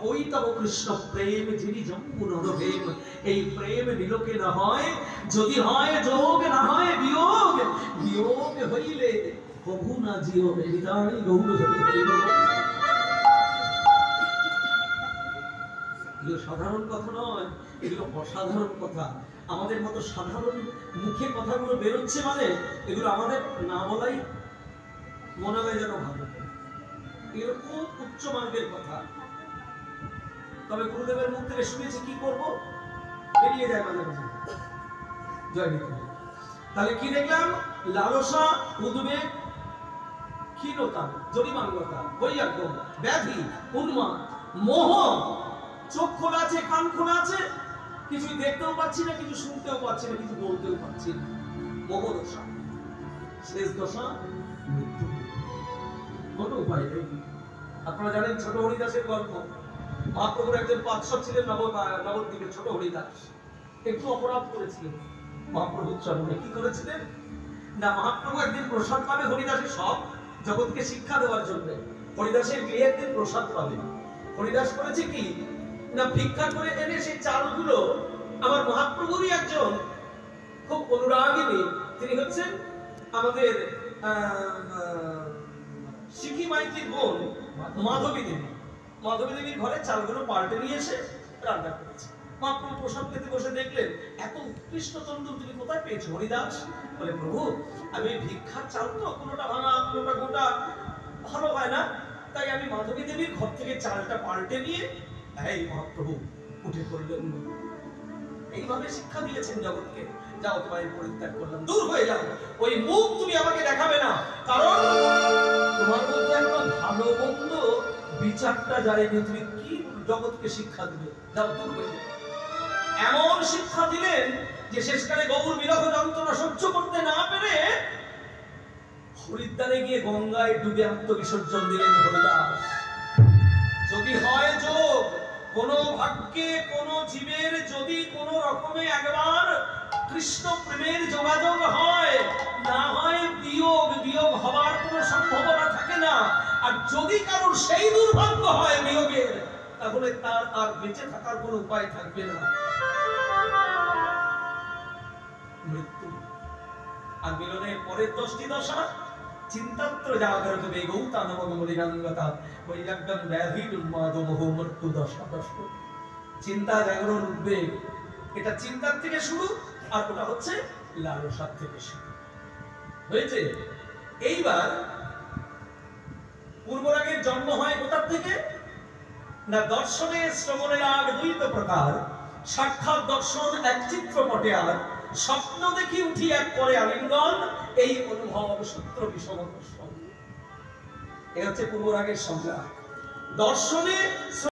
ওই তব কৃষ্ণ প্রেম যিনি যমুনার প্রেম। এই প্রেম নিলোকে না হয়, যদি হয় যোগ না হয় বিয়োগ, বিয়োগ হইলে কভু না জিও। হৃদয় গৌর হরি হরি। এগুলো সাধারণ কথা নয়, এগুলো অসাধারণ কথা। আমাদের মতো সাধারণ মুখে কথাগুলো বেরোচ্ছে মানে এগুলো আমাদের না বলাই মনে হয় যেন ভালো। এগুলো খুব উচ্চ মার্গের কথা। তবে গুরুদেবের মুখ থেকে শুনেছি, কি করব, বেরিয়ে যায় মাঝে মাঝে। জয় নিতাই। তাহলে কি দেখলাম? লালসা, উদ্বেগ, ক্ষীণতা, জরিমানতা, বৈরাগ্য, ব্যাধি, উন্মাদ, মোহ। চোখ খোলা আছে, কান খোলা আছে, কিছু দেখতেও পাচ্ছি না, কিছু শুনতেও পাচ্ছি না, কিছু বলতেও পাচ্ছি না। মোহ দশা, শেষ দশা মৃত্যু। কোনো উপায় নেই। আপনারা জানেন ছোট হরিদাসের গল্প। মহাপ্রভুর একজন পার্শ্বদ ছিলেন নবদ্বীপের ছোট হরিদাস। একটু অপরাধ করেছিলেন মহাপ্রভুর চরণে। কি করেছিলেন না, মহাপ্রভু একদিন প্রসাদ পাবে হরিদাসের সব জগৎকে শিক্ষা দেওয়ার জন্য। হরিদাসের গৃহে একদিন প্রসাদ পাবে। হরিদাস করেছে কি না, ভিক্ষা করে এনে সেই চালগুলো আমার মহাপ্রভুরই একজন খুব অনুরাগিনী, তিনি হচ্ছেন আমাদের শিখি মাইতির বোন মাধবী দেবী। মাধবী দেবীর ঘরে চালগুলো পাল্টে নিয়ে এসে রান্না করেছে। মহাপ্রভু প্রসাদ খেতে বসে দেখলেন, এত উৎকৃষ্ট তন্দুর তুমি কোথায় পেয়েছো হরিদাস? বলে, প্রভু আমি ভিক্ষার চাল তো, কোনোটা ভাঙা কোনোটা গোটা, ভালো হয় না, তাই আমি মাধবী দেবীর ঘর থেকে চালটা পাল্টে নিয়ে এই মহাপ্রভু উঠে পড়লেন। এইভাবে শিক্ষা দিয়েছেন জগৎকে, যাও তোমায় পরিত্যাগ করলাম, দূর হয়ে যাও, ওই মুখ তুমি আমাকে দেখাবে না, কারণ তোমার মধ্যে একদম ভালো মন্দ বিচারটা যায়নি, তুমি কি জগৎকে শিক্ষা দিবে, যাও দূর হয়ে যাও। এমন শিক্ষা দিলেন যে শেষকালে গৌর বিরহ যন্ত্রণা সহ্য করতে না পেরে হরিদ্বারে গিয়ে গঙ্গায় ডুবে আত্মবিসর্জন দিলেন হরিদাস। যদি হয় যোগ, কোন ভাগ্যে কোন জীবের যদি কোন রকমে একবার কৃষ্ণ প্রেমের যোগাযোগ হয়, না হয় বিয়োগ, বিয়োগ হওয়ার কোন সম্ভাবনা থাকে না। আর যদি কারোর সেই দুর্ভাগ্য হয় বিয়োগের, তাহলে তার আর বেঁচে থাকার কোন উপায় থাকবে না, মৃত্যু। আর মিলনের পরের 10টি দশা চিন্তাত্র জাগরত বেগৌতা নবগমলিরাঙ্গতা বৈরাগ্যং ব্যাধির উন্মাদ মোহ মৃত্যু দশা। চিন্তা, জাগরণ, উদ্বেগ, এটা চিন্তার থেকে শুরু, আর ওটা হচ্ছে লালসার থেকে শুরু হয়েছে। এইবার পূর্বরাগের জন্ম হয় কোথার থেকে না, দর্শনে শ্রবণের রাগ দুই তো প্রকার, সাক্ষাৎ দর্শন এক চিত্রপটে আর স্বপ্ন দেখি উঠি এক করে আলিঙ্গন, এই অনুভব সূত্র বিষম দর্শন। এ হচ্ছে পূর্বরাগের সংজ্ঞা। দর্শনে